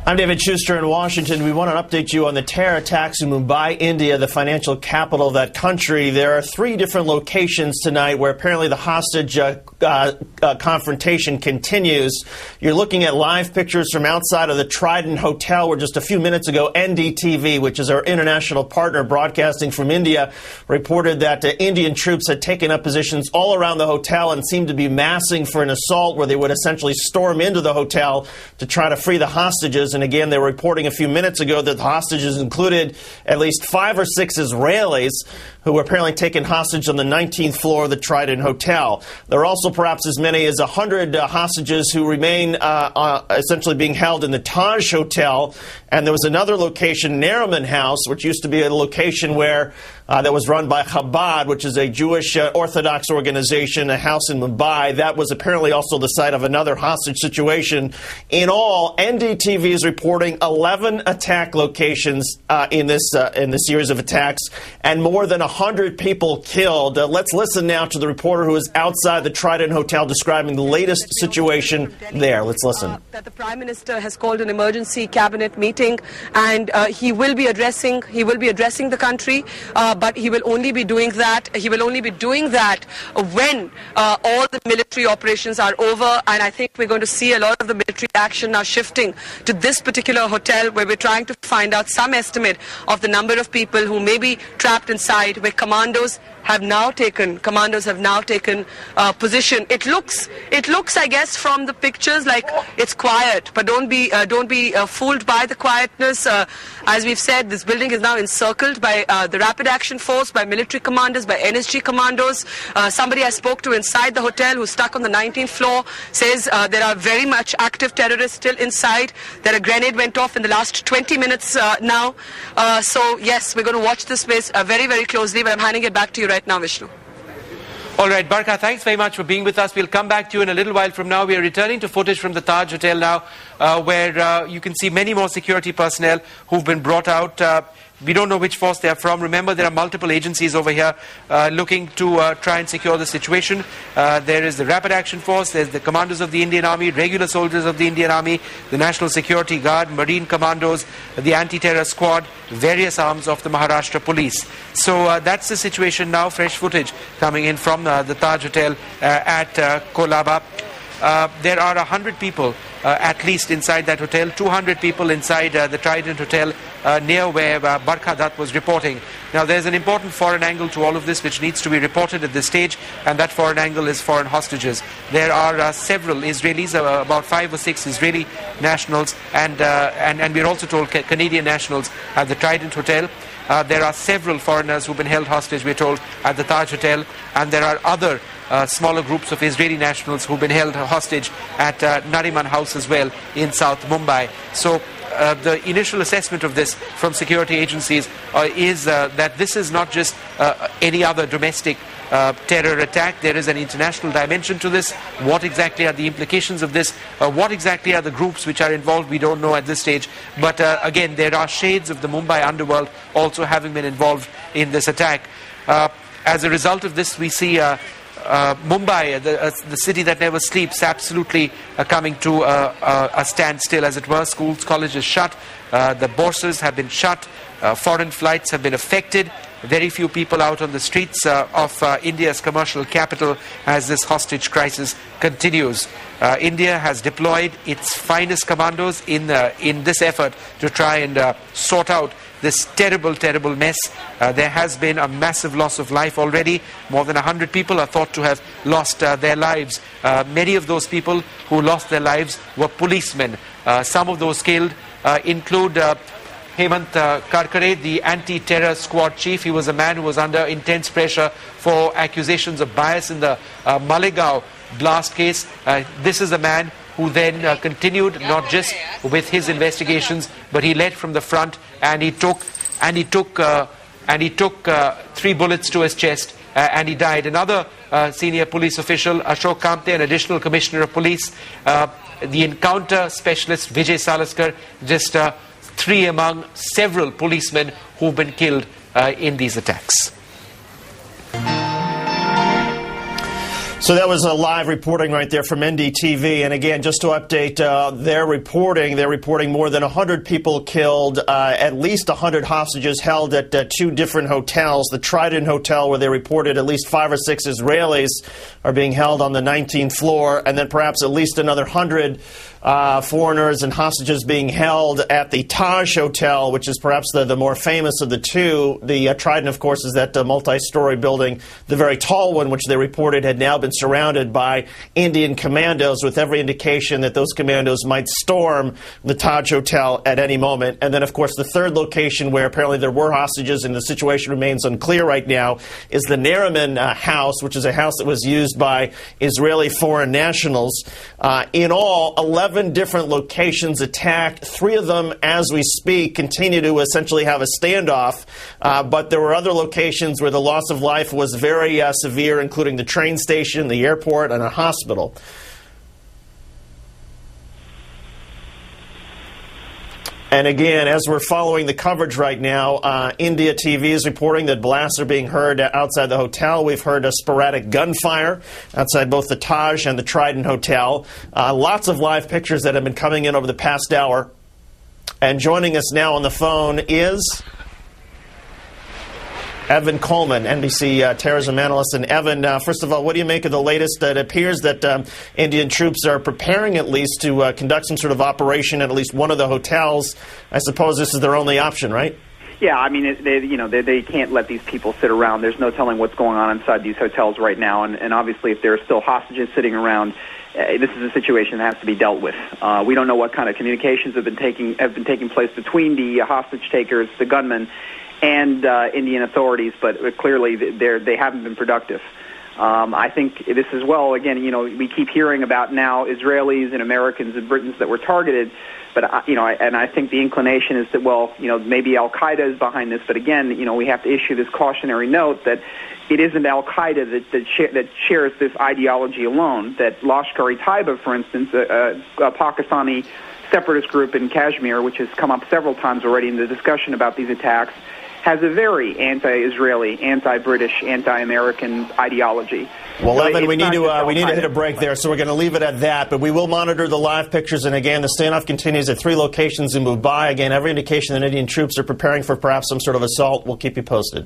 I'm David Schuster in Washington. We want to update you on the terror attacks in Mumbai, India, the financial capital of that country. There are 3 different locations tonight where apparently the hostage confrontation continues. You're looking at live pictures from outside of the Trident Hotel, where just a few minutes ago, NDTV, which is our international partner broadcasting from India, reported that Indian troops had taken up positions all around the hotel and seemed to be massing for an assault where they would essentially storm into the hotel to try to free the hostages. And again, they were reporting a few minutes ago that the hostages included at least 5 or 6 Israelis who were apparently taken hostage on the 19th floor of the Trident Hotel. There are also perhaps as many as 100 hostages who remain essentially being held in the Taj Hotel. And there was another location, Nariman House, which used to be a location where that was run by Chabad, which is a Jewish Orthodox organization, a house in Mumbai. That was apparently also the site of another hostage situation. In all, NDTV is reporting 11 attack locations in this series of attacks, and more than 100 people killed. Let's listen now to the reporter who is outside the Trident Hotel describing the latest situation there. Let's listen. That the Prime Minister has called an emergency cabinet meeting, and he will be addressing the country. But he will only be doing that. When all the military operations are over, and I think we're going to see a lot of the military action now shifting to this particular hotel, where we're trying to find out some estimate of the number of people who may be trapped inside, where commandos have now taken position. It looks, I guess, from the pictures like it's quiet, but don't be fooled by the quietness. As we've said, this building is now encircled by the Rapid Action Force, by military commanders, by NSG commandos. Somebody I spoke to inside the hotel who's stuck on the 19th floor says there are very much active terrorists still inside. That a grenade went off in the last 20 minutes now. So yes, we're going to watch this space very, very closely, but I'm handing it back to you right now, Vishnu. All right, Barkha, thanks very much for being with us. We'll come back to you in a little while from now. We are returning to footage from the Taj Hotel now, where you can see many more security personnel who've been brought out. We don't know which force they are from. Remember, there are multiple agencies over here looking to try and secure the situation. There is the Rapid Action Force, there's the commandos of the Indian Army, regular soldiers of the Indian Army, the National Security Guard, Marine Commandos, the Anti-Terror Squad, various arms of the Maharashtra Police. So that's the situation now. Fresh footage coming in from the Taj Hotel at Kolaba. There are 100 people at least inside that hotel, 200 people inside the Trident Hotel near where Barkha Dutt was reporting. Now there's an important foreign angle to all of this which needs to be reported at this stage, and that foreign angle is foreign hostages. There are several Israelis, about 5 or 6 Israeli nationals, and we're also told Canadian nationals at the Trident Hotel. There are several foreigners who've been held hostage, we're told, at the Taj Hotel, and there are other smaller groups of Israeli nationals who've been held hostage at Nariman House as well in South Mumbai. So the initial assessment of this from security agencies is that this is not just any other domestic terror attack. There is an international dimension to this. What exactly are the implications of this? What exactly are the groups which are involved? We don't know at this stage. But again, there are shades of the Mumbai underworld also having been involved in this attack. As a result of this, we see Mumbai, the city that never sleeps, absolutely coming to a standstill, as it were. Schools, colleges shut, the bourses have been shut, foreign flights have been affected. Very few people out on the streets of India's commercial capital as this hostage crisis continues. India has deployed its finest commandos in this effort to try and sort out this terrible, terrible mess. There has been a massive loss of life already. More than 100 people are thought to have lost their lives. Many of those people who lost their lives were policemen. Some of those killed include Hemant Karkare, the anti-terror squad chief. He was a man who was under intense pressure for accusations of bias in the Malegaon blast case. This is a man who then continued not just with his investigations, but he led from the front, and he took 3 bullets to his chest, and he died. Another senior police official, Ashok Kamte, an additional commissioner of police, the encounter specialist Vijay Salaskar, just 3 among several policemen who've been killed in these attacks. So that was a live reporting right there from NDTV. And again, just to update their reporting, they're reporting more than 100 people killed, at least 100 hostages held at two different hotels. The Trident Hotel, where they reported at least 5 or 6 Israelis are being held on the 19th floor, and then perhaps at least another 100 foreigners and hostages being held at the Taj Hotel, which is perhaps the more famous of the two. The Trident, of course, is that multi-story building, the very tall one, which they reported had now been surrounded by Indian commandos, with every indication that those commandos might storm the Taj Hotel at any moment. And then, of course, the third location where apparently there were hostages and the situation remains unclear right now is the Nariman House, which is a house that was used by Israeli foreign nationals. In all, 11 different locations attacked. 3 of them, as we speak, continue to essentially have a standoff. But there were other locations where the loss of life was very severe, including the train station, the airport, and a hospital. And again, as we're following the coverage right now, India TV is reporting that blasts are being heard outside the hotel. We've heard a sporadic gunfire outside both the Taj and the Trident Hotel. Lots of live pictures that have been coming in over the past hour. And joining us now on the phone is Evan Coleman, NBC terrorism analyst. And Evan, first of all, what do you make of the latest? It appears that Indian troops are preparing at least to conduct some sort of operation at least one of the hotels. I suppose this is their only option, right? Yeah, I mean, they can't let these people sit around. There's no telling what's going on inside these hotels right now. And obviously, if there are still hostages sitting around, this is a situation that has to be dealt with. We don't know what kind of communications have been taking place between the hostage takers, the gunmen, and Indian authorities, but clearly they haven't been productive. I think this as well, again, we keep hearing about now Israelis and Americans and Britons that were targeted, but, I think the inclination is that, well, maybe Al-Qaeda is behind this, but again, we have to issue this cautionary note that it isn't Al-Qaeda that shares this ideology alone, that Lashkar-e-Taiba, for instance, a Pakistani separatist group in Kashmir, which has come up several times already in the discussion about these attacks, has a very anti-Israeli, anti-British, anti-American ideology. Well, so Evan, we need to hit a break there, so we're going to leave it at that. But we will monitor the live pictures. And again, the standoff continues at 3 locations in Mumbai. Again, every indication that Indian troops are preparing for perhaps some sort of assault. We'll keep you posted.